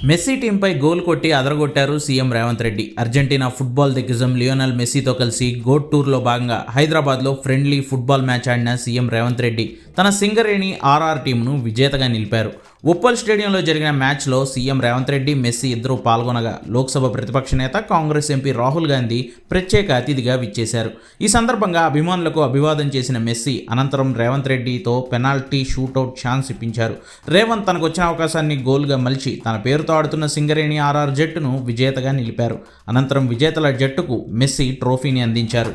Messy టీంపై goal కొట్టి అదరగొట్టారు CM Revanth Reddy. Argentina football దిగ్గజం లియోనెల్ మెస్సీతో కలిసి గోట్ టూర్లో భాగంగా హైదరాబాద్లో ఫ్రెండ్లీ ఫుట్బాల్ మ్యాచ్ ఆడిన సీఎం రేవంత్ రెడ్డి తన సింగరేణి ఆర్ఆర్ టీంను విజేతగా నిలిపారు. ఉప్పల్ స్టేడియంలో జరిగిన మ్యాచ్లో సీఎం రేవంత్ రెడ్డి, మెస్సీ ఇద్దరూ పాల్గొనగా లోక్సభ ప్రతిపక్ష నేత కాంగ్రెస్ ఎంపీ రాహుల్ గాంధీ ప్రత్యేక అతిథిగా విచ్చేశారు. ఈ సందర్భంగా అభిమానులకు అభివాదం చేసిన మెస్సీ అనంతరం రేవంత్ రెడ్డితో పెనాల్టీ షూటౌట్ ఛాన్స్ ఇప్పించారు. రేవంత్ తనకు వచ్చిన అవకాశాన్ని గోల్గా మలిచి తన పేరుతో ఆడుతున్న సింగరేణి ఆర్ఆర్ జట్టును విజేతగా నిలిపారు. అనంతరం విజేతల జట్టుకు మెస్సీ ట్రోఫీని అందించారు.